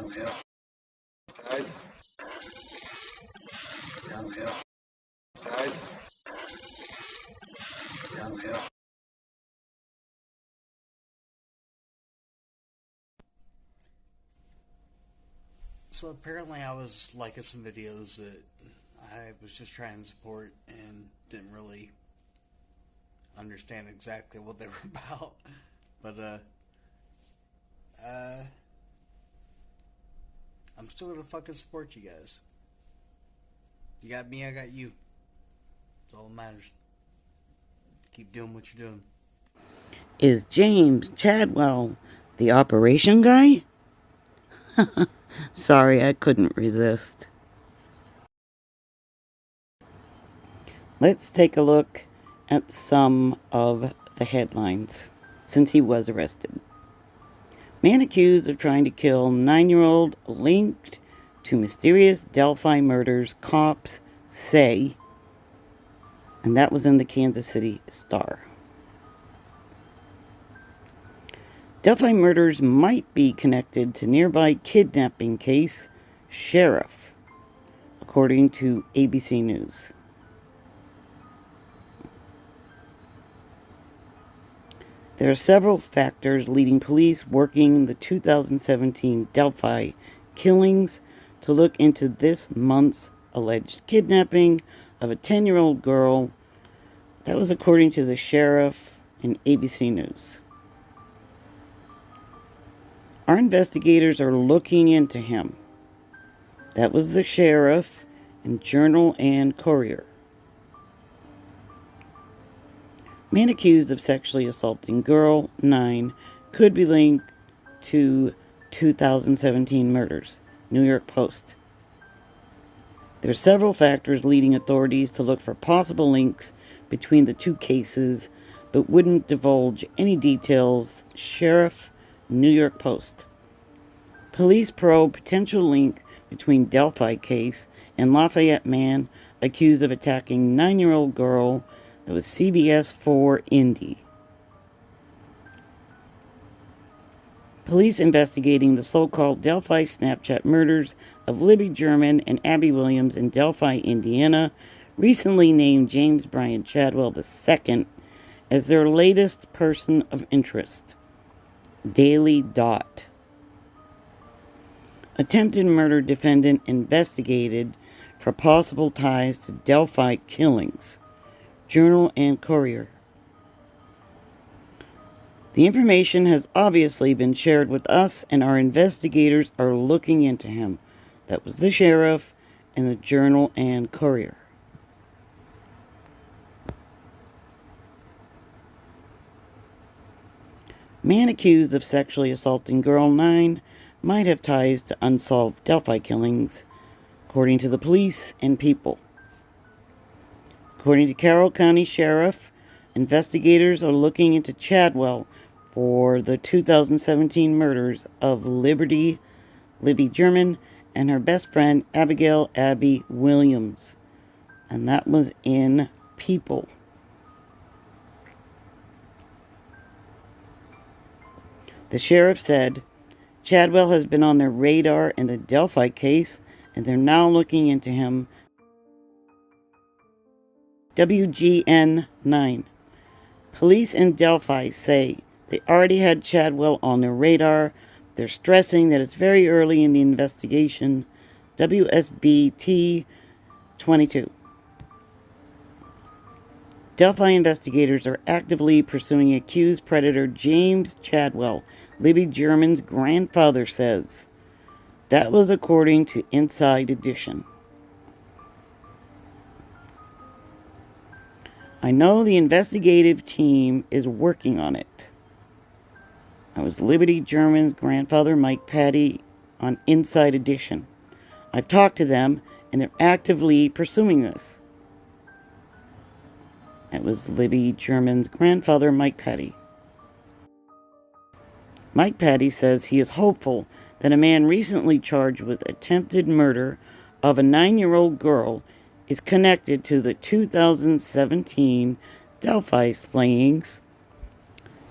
Downhill. Tide. Downhill. Tide. Downhill. So apparently I was liking some videos that I was just trying to support and didn't really understand exactly what they were about. But I'm still gonna fucking support you guys. You got me, I got you. That's all that matters. Keep doing what you're doing. Is James Chadwell the operation guy? Sorry, I couldn't resist. Let's take a look at some of the headlines since he was arrested. Man accused of trying to kill 9-year-old linked to mysterious Delphi murders, cops say. And that was in the Kansas City Star. Delphi murders might be connected to nearby kidnapping case, sheriff, according to ABC News. There are several factors leading police working the 2017 Delphi killings to look into this month's alleged kidnapping of a 10-year-old girl. That was according to the sheriff in ABC News. Our investigators are looking into him. That was the sheriff in Journal and Courier. Man accused of sexually assaulting girl 9 could be linked to 2017 murders. New York Post. There are several factors leading authorities to look for possible links between the two cases, but wouldn't divulge any details. Sheriff, New York Post. Police probe potential link between Delphi case and Lafayette man accused of attacking 9-year-old girl. That was CBS 4 Indy. Police investigating the so-called Delphi Snapchat murders of Libby German and Abby Williams in Delphi, Indiana, recently named James Brian Chadwell II as their latest person of interest. Daily Dot. Attempted murder defendant investigated for possible ties to Delphi killings. Journal and Courier. The information has obviously been shared with us, and our investigators are looking into him. That was the sheriff and the Journal and Courier. Man accused of sexually assaulting girl 9 might have ties to unsolved Delphi killings, according to the police and People. According to Carroll County Sheriff, investigators are looking into Chadwell for the 2017 murders of Libby German and her best friend Abigail Abby Williams. And that was in People. The sheriff said, Chadwell has been on their radar in the Delphi case, and they're now looking into him. WGN 9. Police in Delphi say they already had Chadwell on their radar. They're stressing that it's very early in the investigation. WSBT 22. Delphi investigators are actively pursuing accused predator James Chadwell, Libby German's grandfather says. That was according to Inside Edition. I know the investigative team is working on it. I was Libby German's grandfather, Mike Patty, on Inside Edition. I've talked to them, and they're actively pursuing this. That was Libby German's grandfather, Mike Patty. Mike Patty says he is hopeful that a man recently charged with attempted murder of a 9-year-old girl is connected to the 2017 Delphi slayings,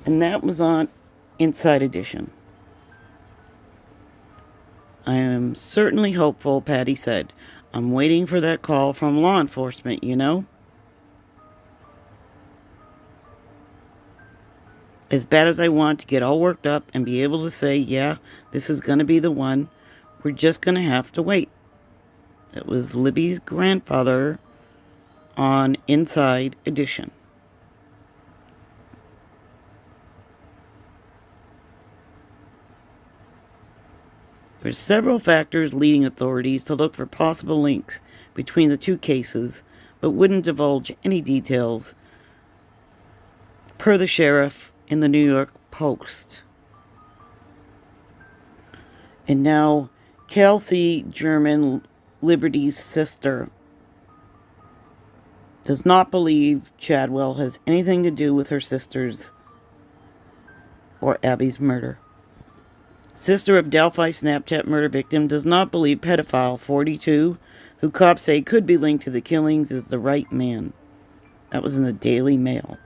and that was on Inside Edition. I am certainly hopeful, Patty said. I'm waiting for that call from law enforcement, you know? As bad as I want to get all worked up and be able to say, yeah, this is going to be the one, we're just going to have to wait. That was Libby's grandfather on Inside Edition. There are several factors leading authorities to look for possible links between the two cases, but wouldn't divulge any details, per the sheriff in the New York Post. And now, Kelsey German, Liberty's sister, does not believe Chadwell has anything to do with her sister's or Abby's murder. Sister of Delphi Snapchat murder victim does not believe pedophile 42, who cops say could be linked to the killings, is the right man. That was in the Daily Mail.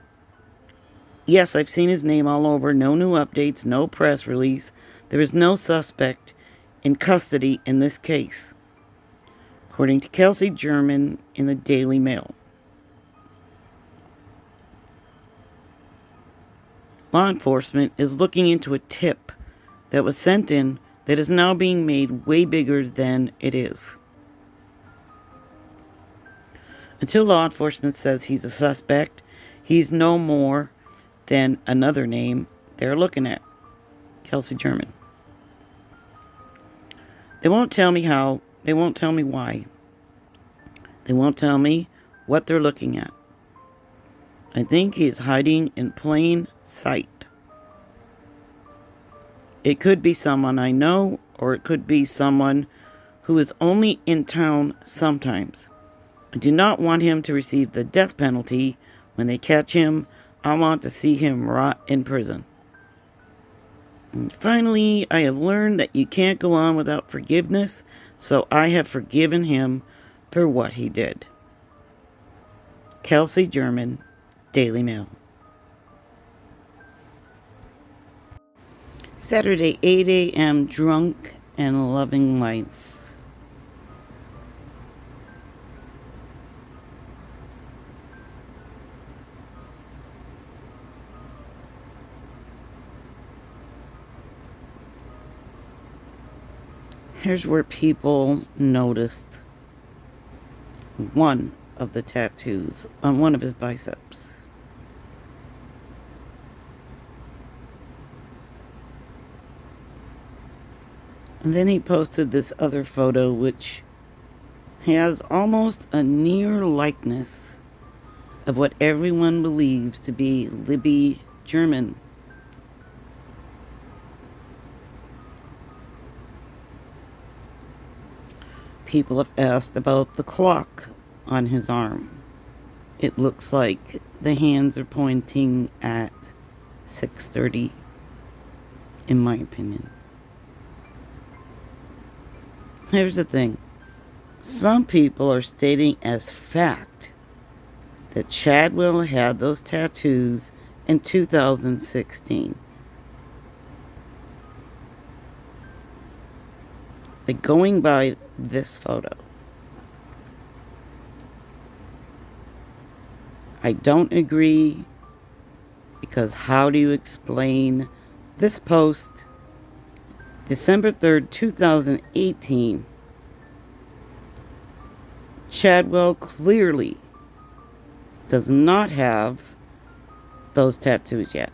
Yes, I've seen his name all over. No new updates, no press release. There is no suspect in custody in this case, according to Kelsey German in the Daily Mail. Law enforcement is looking into a tip that was sent in that is now being made way bigger than it is. Until law enforcement says he's a suspect, he's no more than another name they're looking at. Kelsey German. They won't tell me how. They won't tell me why. They won't tell me what they're looking at. I think he is hiding in plain sight. It could be someone I know, or it could be someone who is only in town sometimes. I do not want him to receive the death penalty. When they catch him, I want to see him rot in prison. And finally, I have learned that you can't go on without forgiveness, so I have forgiven him for what he did. Kelsey German, Daily Mail. Saturday, 8 a.m., drunk and loving life. Here's where people noticed one of the tattoos on one of his biceps. And then he posted this other photo which has almost a near likeness of what everyone believes to be Libby German. People have asked about the clock on his arm. It looks like the hands are pointing at 6:30, in my opinion. Here's the thing. Some people are stating as fact that Chadwell had those tattoos in 2016. But going by this photo, I don't agree, because how do you explain this post, December 3rd, 2018? Chadwell clearly does not have those tattoos yet.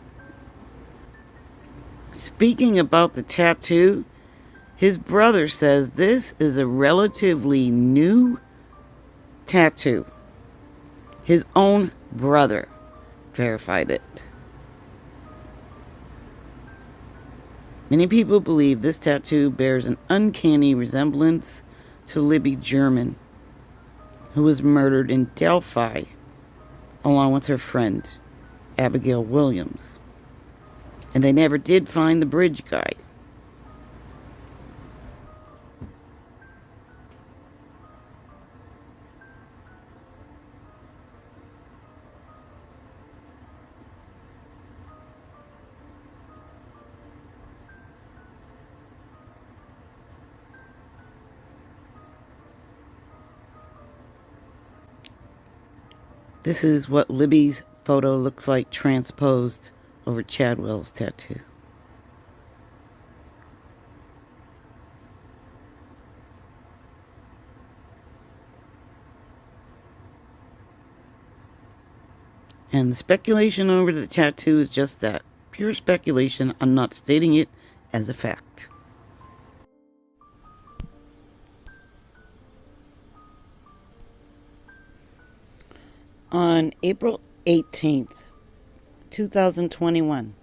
Speaking about the tattoo, his brother says this is a relatively new tattoo. His own brother verified it. Many people believe this tattoo bears an uncanny resemblance to Libby German, who was murdered in Delphi along with her friend Abigail Williams. And they never did find the bridge guy. This is what Libby's photo looks like transposed over Chadwell's tattoo. And the speculation over the tattoo is just that. Pure speculation. I'm not stating it as a fact. On April 18th, 2021,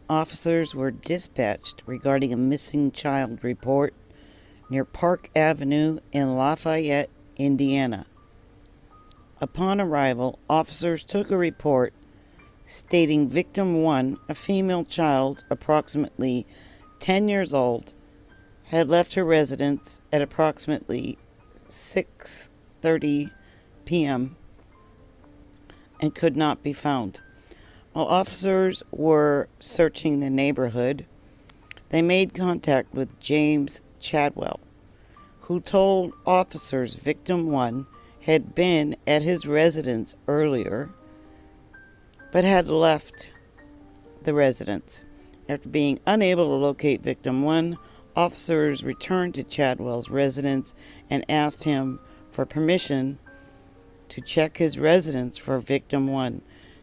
officers were dispatched regarding a missing child report near Park Avenue in Lafayette, Indiana. Upon arrival, officers took a report stating victim 1, a female child approximately 10 years old, had left her residence at approximately 6:30 p.m. and could not be found. While officers were searching the neighborhood, they made contact with James Chadwell, who told officers victim 1 had been at his residence earlier, but had left the residence. After being unable to locate victim 1, officers returned to Chadwell's residence and asked him for permission to check his residence for victim 1.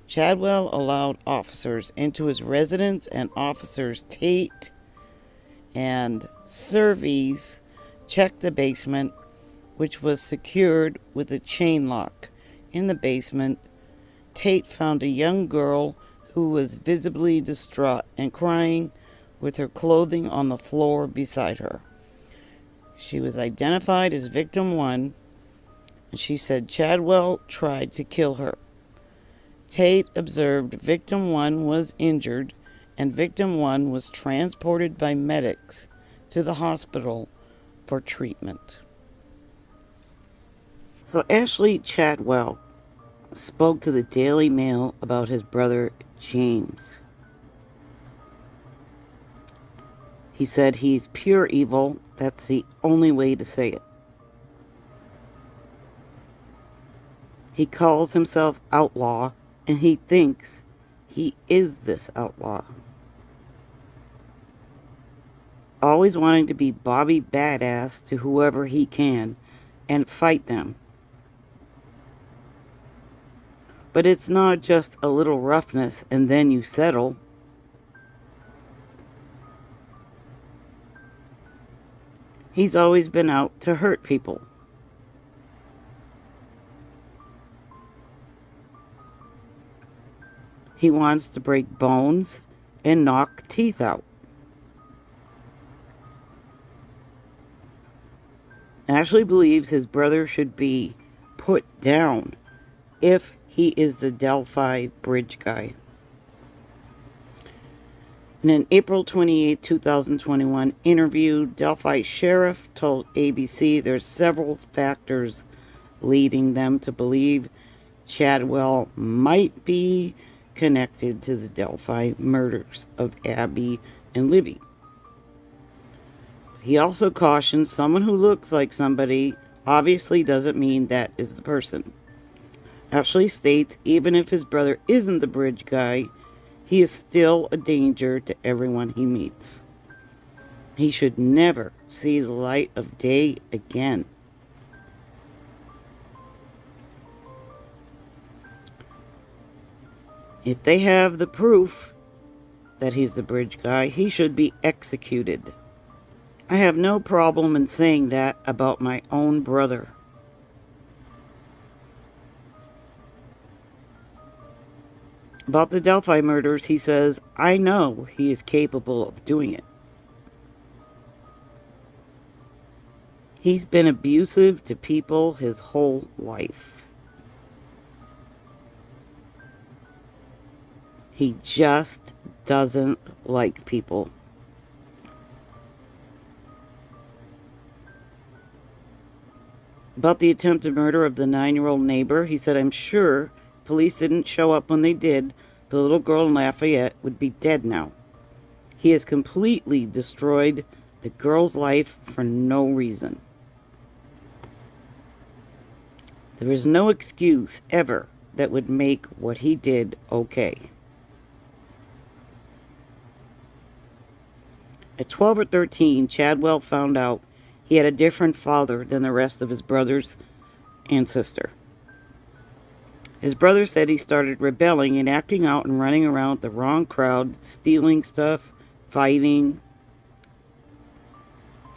Chadwell allowed officers into his residence, and officers Tate and Surveys checked the basement, which was secured with a chain lock. In the basement, Tate found a young girl who was visibly distraught and crying with her clothing on the floor beside her. She was identified as victim 1, and she said Chadwell tried to kill her. Tate observed victim 1 was injured, and victim 1 was transported by medics to the hospital for treatment. So Ashley Chadwell spoke to the Daily Mail about his brother James. He said he's pure evil. That's the only way to say it. He calls himself outlaw, and he thinks he is this outlaw. Always wanting to be Bobby Badass to whoever he can and fight them. But it's not just a little roughness and then you settle. He's always been out to hurt people. He wants to break bones and knock teeth out. Ashley believes his brother should be put down if he is the Delphi bridge guy. In an April 28, 2021 interview, Delphi sheriff told ABC there's several factors leading them to believe Chadwell might be connected to the Delphi murders of Abby and Libby. He also cautions someone who looks like somebody obviously doesn't mean that is the person. Ashley states even if his brother isn't the bridge guy, he is still a danger to everyone he meets. He should never see the light of day again. If they have the proof that he's the bridge guy, he should be executed. I have no problem in saying that about my own brother. About the Delphi murders, he says, I know he is capable of doing it. He's been abusive to people his whole life. He just doesn't like people. About the attempted murder of the 9-year-old neighbor, he said, I'm sure police didn't show up when they did. The little girl in Lafayette would be dead now. He has completely destroyed the girl's life for no reason. There is no excuse ever that would make what he did okay. At 12 or 13, Chadwell found out he had a different father than the rest of his brothers and sister. His brother said he started rebelling and acting out and running around with the wrong crowd, stealing stuff, fighting.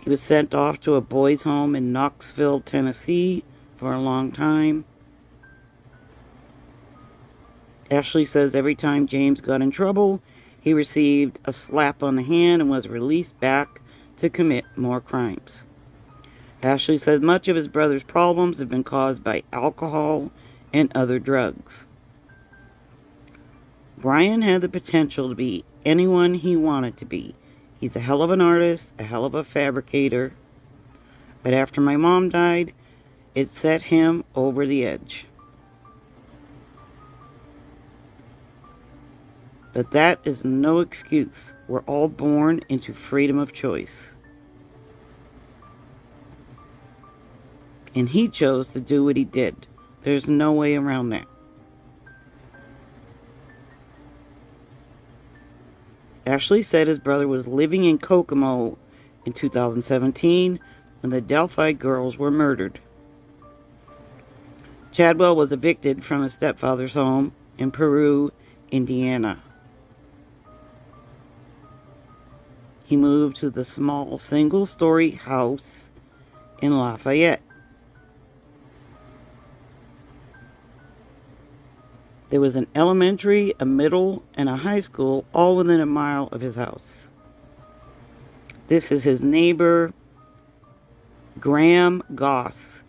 He was sent off to a boys' home in Knoxville, Tennessee for a long time. Ashley says every time James got in trouble, he received a slap on the hand and was released back to commit more crimes. Ashley says much of his brother's problems have been caused by alcohol and other drugs. Brian had the potential to be anyone he wanted to be. He's a hell of an artist, a hell of a fabricator. But after my mom died, it set him over the edge. But that is no excuse. We're all born into freedom of choice. And he chose to do what he did. There's no way around that. Ashley said his brother was living in Kokomo in 2017 when the Delphi girls were murdered. Chadwell was evicted from his stepfather's home in Peru, Indiana. He moved to the small single-story house in Lafayette. There was an elementary, a middle, and a high school all within a mile of his house. This is his neighbor, Graham Goss,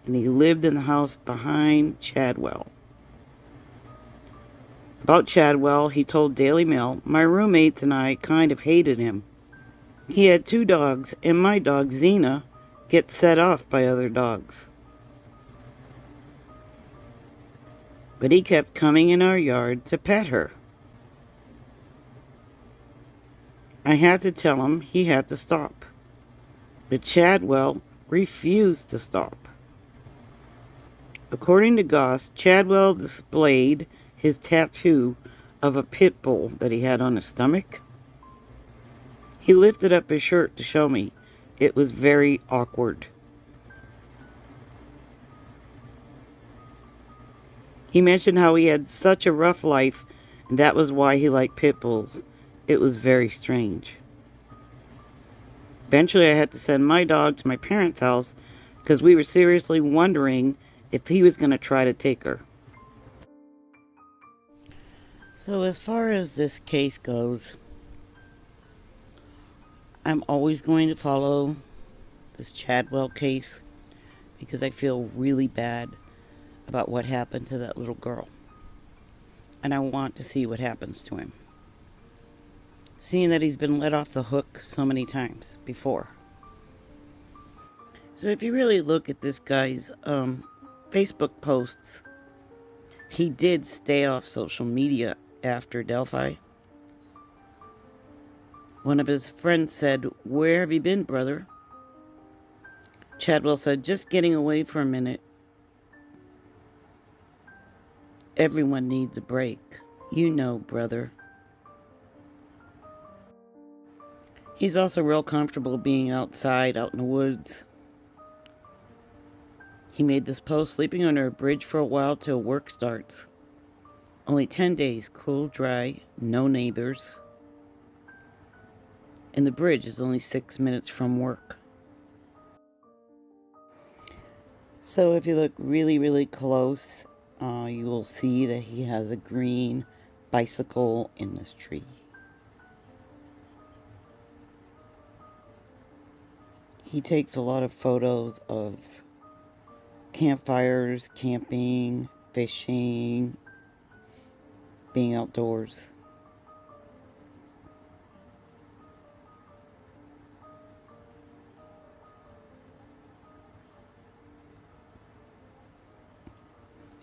and he lived in the house behind Chadwell. About Chadwell, he told Daily Mail, "My roommates and I kind of hated him. He had 2 dogs, and my dog, Xena, gets set off by other dogs. But he kept coming in our yard to pet her. I had to tell him he had to stop. But Chadwell refused to stop." According to Goss, Chadwell displayed his tattoo of a pit bull that he had on his stomach. He lifted up his shirt to show me. It was very awkward. He mentioned how he had such a rough life, and that was why he liked pit bulls. It was very strange. Eventually, I had to send my dog to my parents' house because we were seriously wondering if he was going to try to take her. So as far as this case goes, I'm always going to follow this Chadwell case because I feel really bad about what happened to that little girl. And I want to see what happens to him. Seeing that he's been let off the hook so many times before. So if you really look at this guy's Facebook posts, he did stay off social media after Delphi. One of his friends said, "Where have you been, brother?" Chadwell said, "Just getting away for a minute. Everyone needs a break. You know, brother." He's also real comfortable being outside, out in the woods. He made this post, "Sleeping under a bridge for a while till work starts. Only 10 days, cool, dry, no neighbors. And the bridge is only 6 minutes from work." So if you look really, really close, you will see that he has a green bicycle in this tree. He takes a lot of photos of campfires, camping, fishing, being outdoors.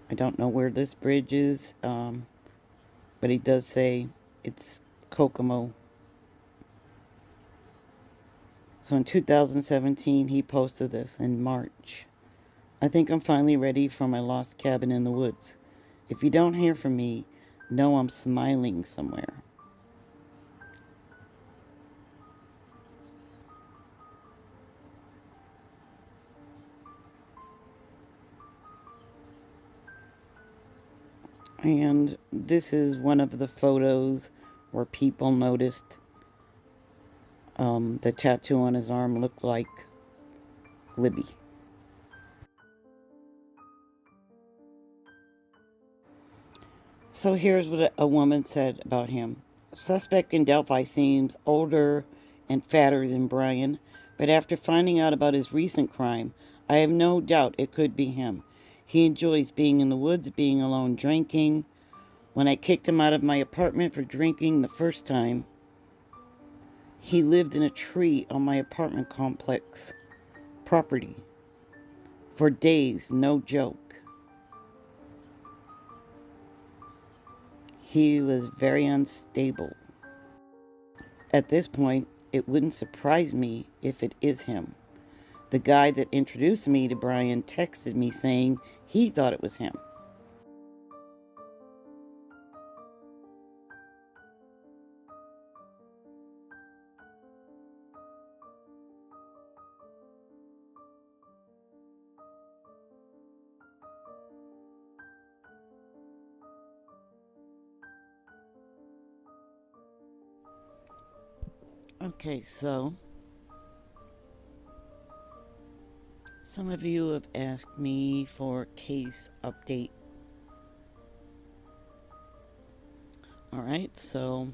I don't know where this bridge is, but he does say it's Kokomo. So in 2017, he posted this in March. "I think I'm finally ready for my lost cabin in the woods. If you don't hear from me, know I'm smiling somewhere. And this is one of the photos where people noticed the tattoo on his arm looked like Libby. So here's what a woman said about him. Suspect in Delphi seems older and fatter than Brian, but after finding out about his recent crime, I have no doubt it could be him. He enjoys being in the woods, being alone, drinking. When I kicked him out of my apartment for drinking the first time, he lived in a tree on my apartment complex property for days, no joke. He was very unstable. At this point, it wouldn't surprise me if it is him. The guy that introduced me to Brian texted me saying he thought it was him. Okay, so some of you have asked me for case update. Alright, so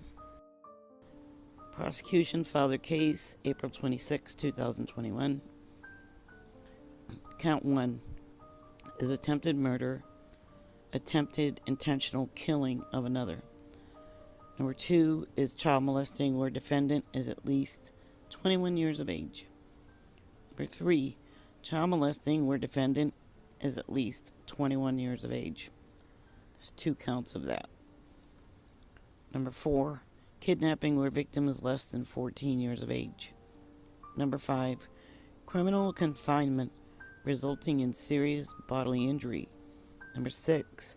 prosecution filed their case April 26, 2021. Count 1 is attempted murder, attempted intentional killing of another. Number 2 is child molesting where defendant is at least 21 years of age. Number 3, child molesting where defendant is at least 21 years of age. There's 2 counts of that. Number 4, kidnapping where victim is less than 14 years of age. Number 5, criminal confinement resulting in serious bodily injury. Number 6,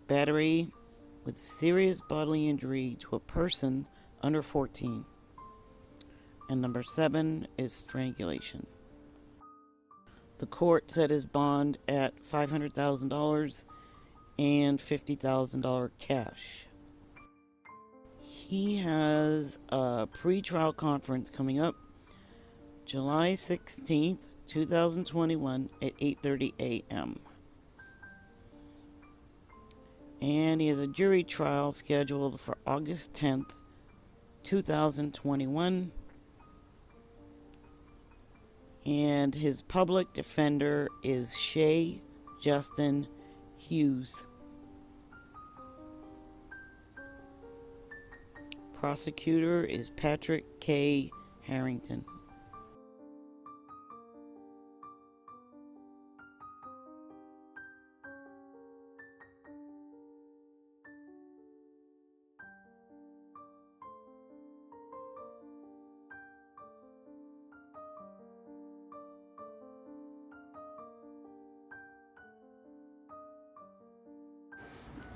battery with serious bodily injury to a person under 14. And number 7 is strangulation. The court set his bond at $500,000 and $50,000 cash. He has a pretrial conference coming up July 16th, 2021 at 8:30 a.m. And he has a jury trial scheduled for August 10th, 2021. And his public defender is Shay Justin Hughes. Prosecutor is Patrick K. Harrington.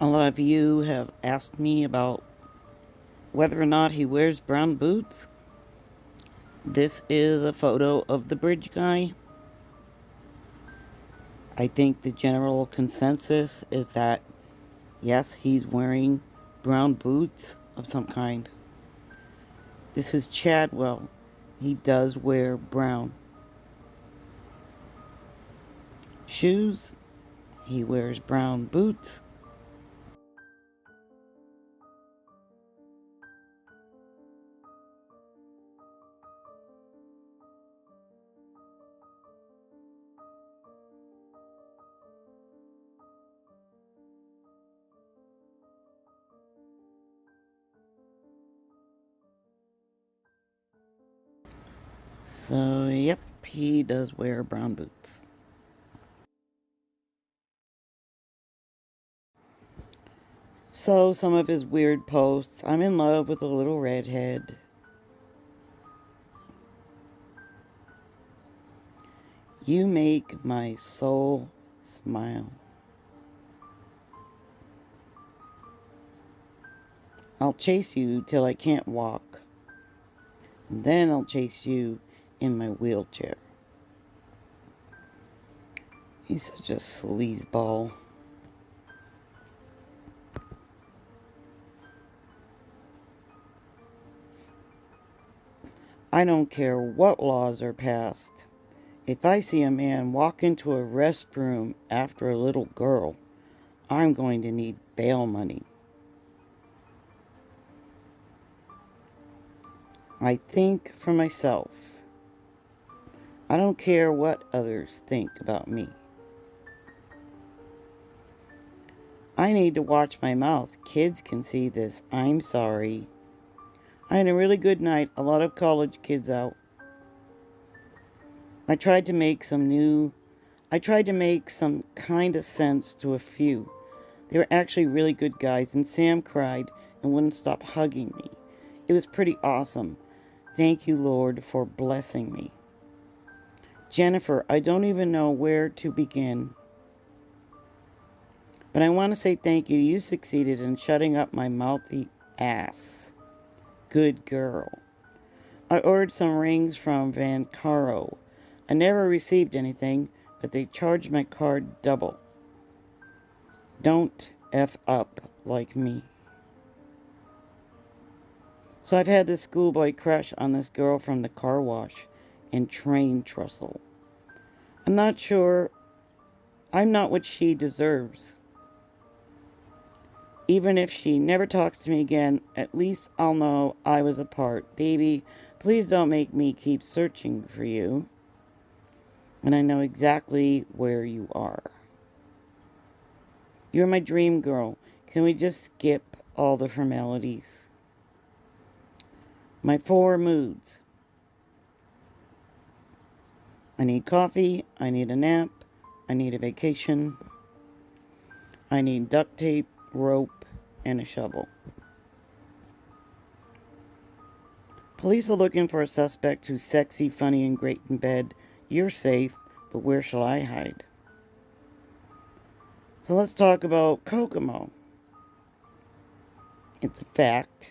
A lot of you have asked me about whether or not he wears brown boots. This is a photo of the bridge guy. I think the general consensus is that, yes, he's wearing brown boots of some kind. This is Chadwell. He does wear brown. Shoes, he wears brown boots. So, yep, he does wear brown boots. So, some of his weird posts. I'm in love with a little redhead. You make my soul smile. I'll chase you till I can't walk. And then I'll chase you in my wheelchair. He's such a sleazeball. I don't care what laws are passed. If I see a man walk into a restroom after a little girl, I'm going to need bail money. I think for myself. I don't care what others think about me. I need to watch my mouth. Kids can see this. I'm sorry. I had a really good night. A lot of college kids out. I tried to make some kind of sense to a few. They were actually really good guys, and Sam cried and wouldn't stop hugging me. It was pretty awesome. Thank you, Lord, for blessing me. Jennifer, I don't even know where to begin. But I want to say thank you. You succeeded in shutting up my mouthy ass. Good girl. I ordered some rings from Van Caro. I never received anything, but they charged my card double. Don't F up like me. So I've had this schoolboy crush on this girl from the car wash and train trestle. I'm not sure. I'm not what she deserves. Even if she never talks to me again, at least I'll know I was a part. Baby, please don't make me keep searching for you. And I know exactly where you are. You're my dream girl. Can we just skip all the formalities? My 4 moods. I need coffee. I need a nap. I need a vacation. I need duct tape, rope, and a shovel. Police are looking for a suspect who's sexy, funny, and great in bed. You're safe, but where shall I hide? So let's talk about Kokomo. It's a fact.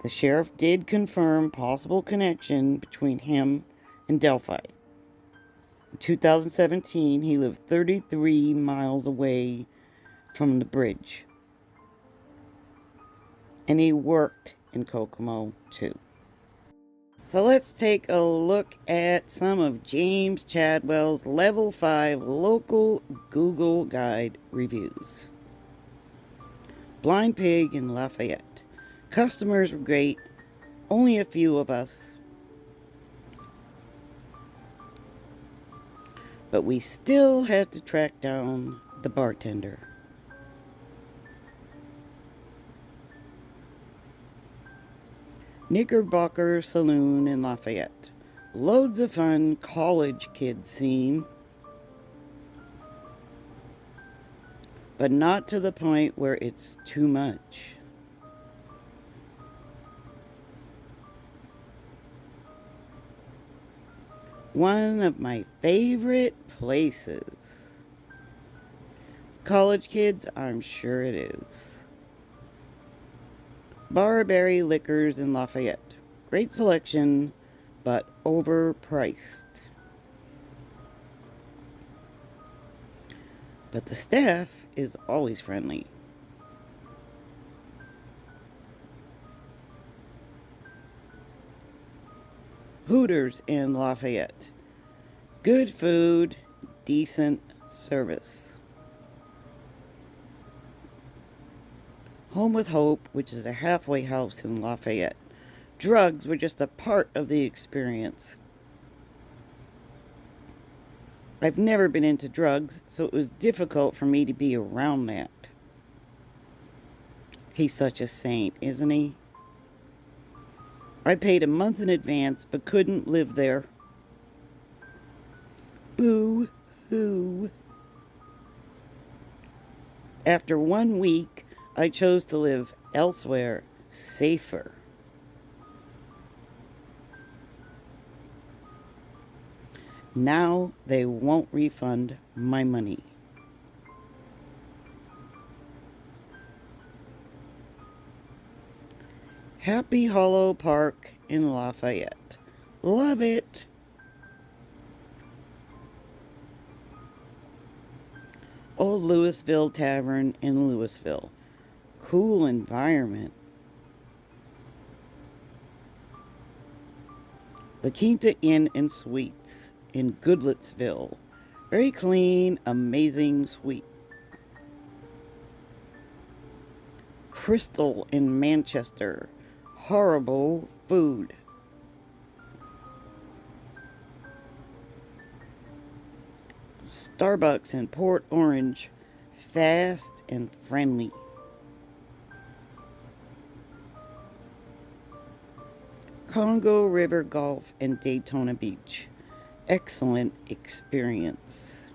The sheriff did confirm possible connection between him and Delphi. In 2017, he lived 33 miles away from the bridge. And he worked in Kokomo too. So let's take a look at some of James Chadwell's Level 5 local Google Guide reviews. Blind Pig in Lafayette. Customers were great, only a few of us. But we still had to track down the bartender. Knickerbocker Saloon in Lafayette. Loads of fun college kid scene. But not to the point where it's too much. One of my favorite places. College kids, I'm sure it is. Barberry Liquors in Lafayette. Great selection, but overpriced. But the staff is always friendly. Hooters in Lafayette. Good food, decent service. Home with Hope, which is a halfway house in Lafayette. Drugs were just a part of the experience. I've never been into drugs, so it was difficult for me to be around that. He's such a saint, isn't he? I paid a month in advance, but couldn't live there. Boo-hoo. After 1 week, I chose to live elsewhere, safer. Now they won't refund my money. Happy Hollow Park in Lafayette. Love it. Old Louisville Tavern in Louisville. Cool environment. La Quinta Inn and Suites in Goodlettsville. Very clean, amazing suite. Crystal in Manchester. Horrible food. Starbucks in Port Orange. Fast and friendly. Congo River Golf in Daytona Beach. Excellent experience.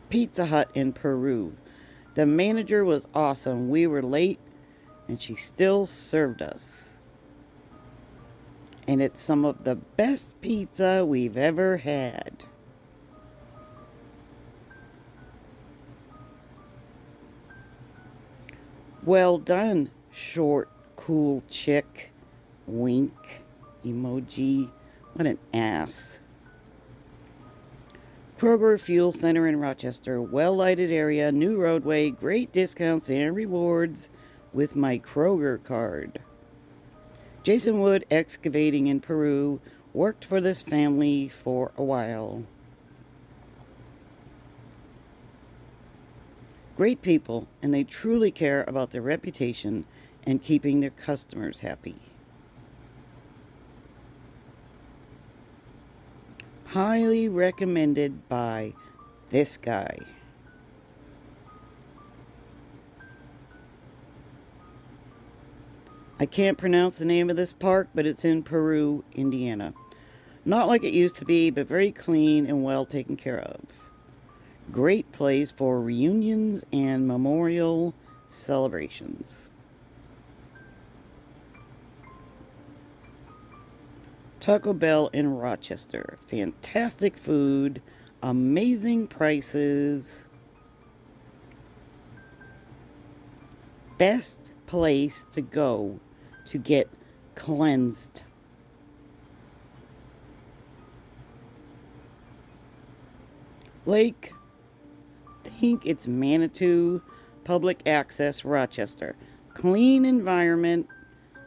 Pizza Hut in Peru. The manager was awesome. We were late and she still served us. And it's some of the best pizza we've ever had. Well done, short, cool chick. Wink emoji. What an ass. Kroger Fuel Center in Rochester. Well-lighted area, new roadway, great discounts and rewards with my Kroger card. Jason Wood Excavating in Peru. Worked for this family for a while. Great people, and they truly care about their reputation and keeping their customers happy. Highly recommended by this guy. I can't pronounce the name of this park, but it's in Peru, Indiana. Not like it used to be, but very clean and well taken care of. Great place for reunions and memorial celebrations. Taco Bell in Rochester. Fantastic food, amazing prices. Best place to go to get cleansed. Lake, I think it's Manitou, Public Access, Rochester. Clean environment.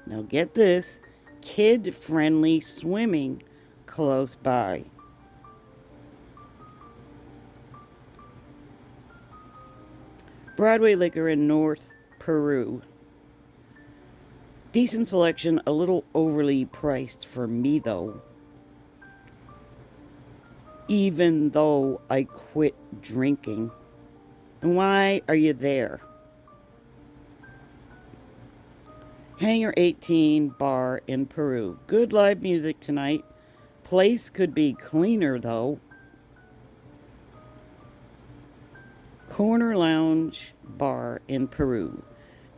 Now get this. Kid-friendly swimming close by. Broadway Liquor in North Peru. Decent selection, a little overly priced for me though. Even though I quit drinking. Why are you there? Hangar 18 Bar in Peru. Good live music tonight. Place could be cleaner though. Corner Lounge Bar in Peru.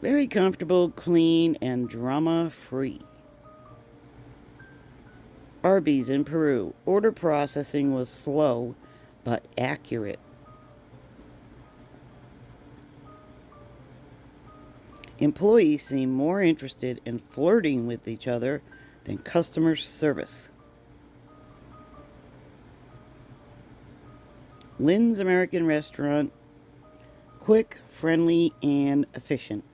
Very comfortable, clean, and drama-free. Arby's in Peru. Order processing was slow, but accurate. Employees seem more interested in flirting with each other than customer service. Lynn's American Restaurant. Quick, friendly, and efficient.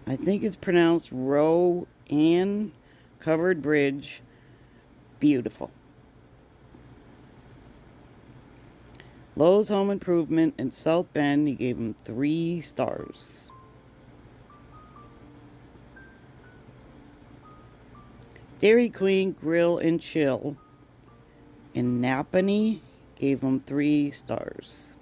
I think it's pronounced Row-Ann Covered Bridge. Beautiful. Lowe's Home Improvement in South Bend, he gave him 3 stars. Dairy Queen Grill and Chill in Napanee, gave him 3 stars.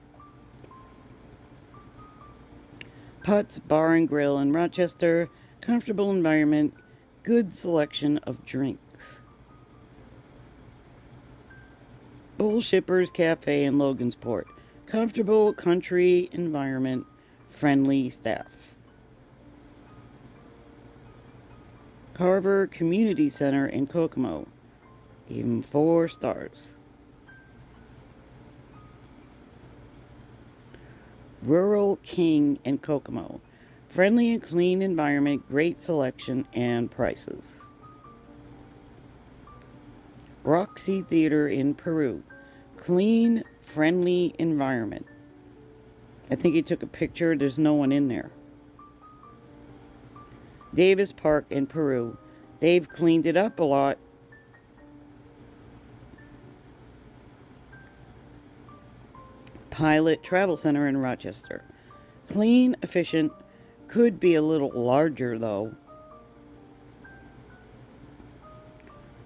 Putts Bar and Grill in Rochester, comfortable environment, good selection of drinks. Bull Shippers Cafe in Logansport, comfortable country environment, friendly staff. Carver Community Center in Kokomo, gave him 4 stars. Rural King in Kokomo. Friendly and clean environment, great selection and prices. Roxy Theater in Peru. Clean, friendly environment. I think he took a picture. There's no one in there. Davis Park in Peru. They've cleaned it up a lot. Pilot Travel Center in Rochester. Clean, efficient. Could be a little larger though.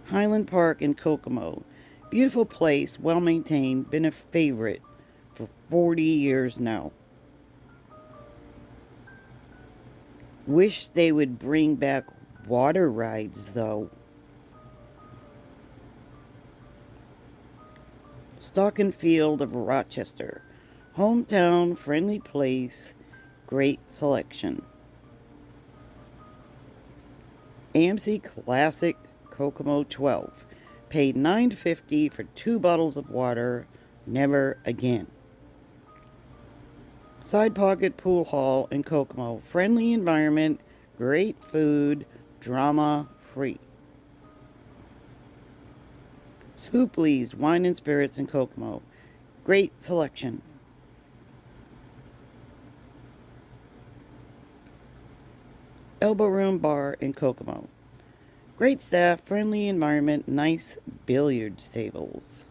Highland Park in Kokomo. Beautiful place, well maintained, been a favorite for 40 years now. Wish they would bring back water rides though. Stock and Field of Rochester. Hometown, friendly place, great selection. AMC Classic Kokomo 12. Paid $9.50 for 2 bottles of water. Never again. Side Pocket Pool Hall in Kokomo. Friendly environment, great food, drama free. Soupley's Wine and Spirits in Kokomo. Great selection. Elbow Room Bar in Kokomo. Great staff, friendly environment, nice billiards tables.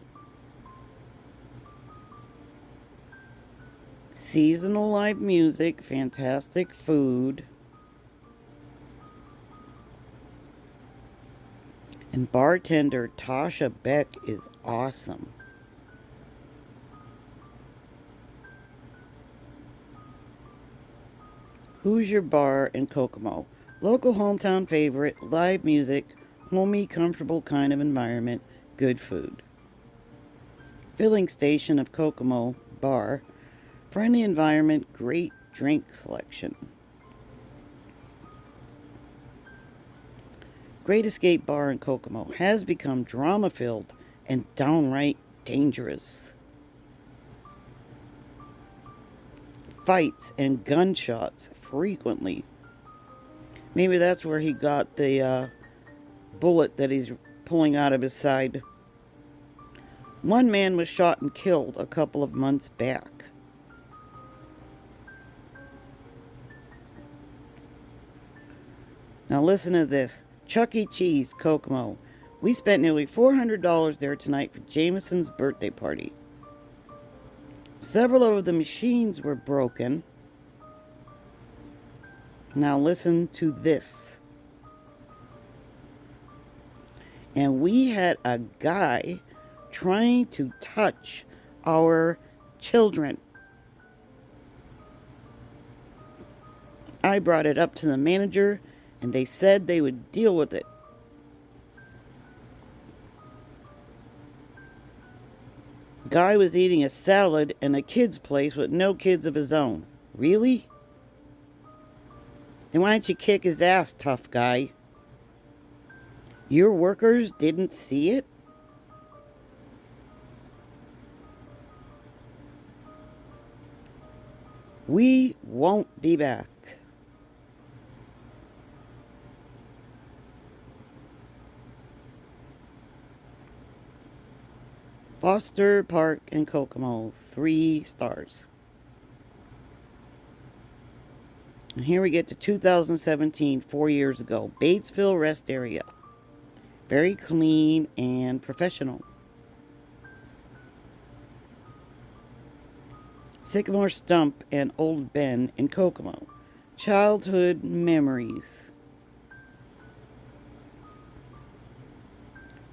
Seasonal live music, fantastic food. And bartender Tasha Beck is awesome. Hoosier Bar in Kokomo. Local hometown favorite, live music, homey, comfortable kind of environment, good food. Filling Station of Kokomo Bar. Friendly environment, great drink selection. Great Escape Bar in Kokomo has become drama-filled and downright dangerous. Fights and gunshots frequently. Maybe that's where he got the bullet that he's pulling out of his side. One man was shot and killed a couple of months back. Now listen to this. Chuck E. Cheese, Kokomo. We spent nearly $400 there tonight for Jameson's birthday party. Several of the machines were broken. Now listen to this. And we had a guy trying to touch our children. I brought it up to the manager, and they said they would deal with it. Guy was eating a salad in a kid's place with no kids of his own. Really? Then why don't you kick his ass, tough guy? Your workers didn't see it? We won't be back. Foster Park in Kokomo, 3 stars. And here we get to 2017, 4 years ago. Batesville Rest Area. Very clean and professional. Sycamore Stump and Old Bend in Kokomo. Childhood memories.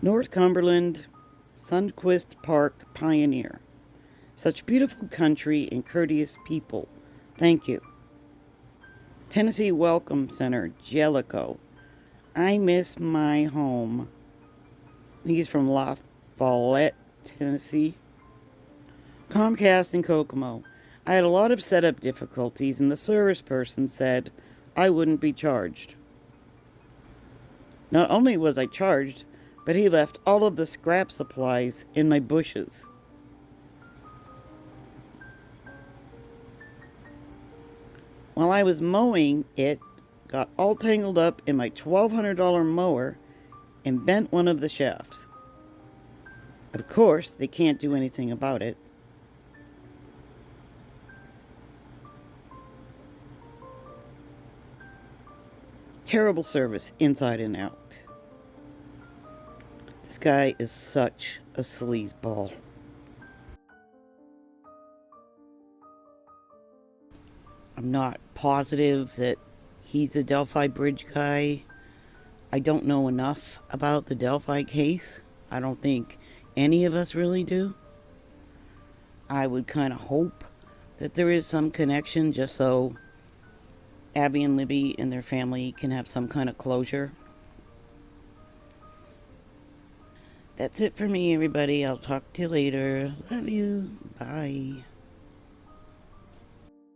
North Cumberland, Sunquist Park Pioneer. Such beautiful country and courteous people. Thank you. Tennessee Welcome Center, Jellicoe. I miss my home. I think he's from Lafayette, Tennessee. Comcast in Kokomo. I had a lot of setup difficulties and the service person said I wouldn't be charged. Not only was I charged, but he left all of the scrap supplies in my bushes. while I was mowing, it got all tangled up in my $1,200 mower and bent one of the shafts. Of course, they can't do anything about it. Terrible service inside and out. This guy is such a sleazeball. I'm not positive that he's the Delphi Bridge guy. I don't know enough about the Delphi case. I don't think any of us really do. I would kind of hope that there is some connection just so Abby and Libby and their family can have some kind of closure. That's it for me, everybody. I'll talk to you later. Love you. Bye.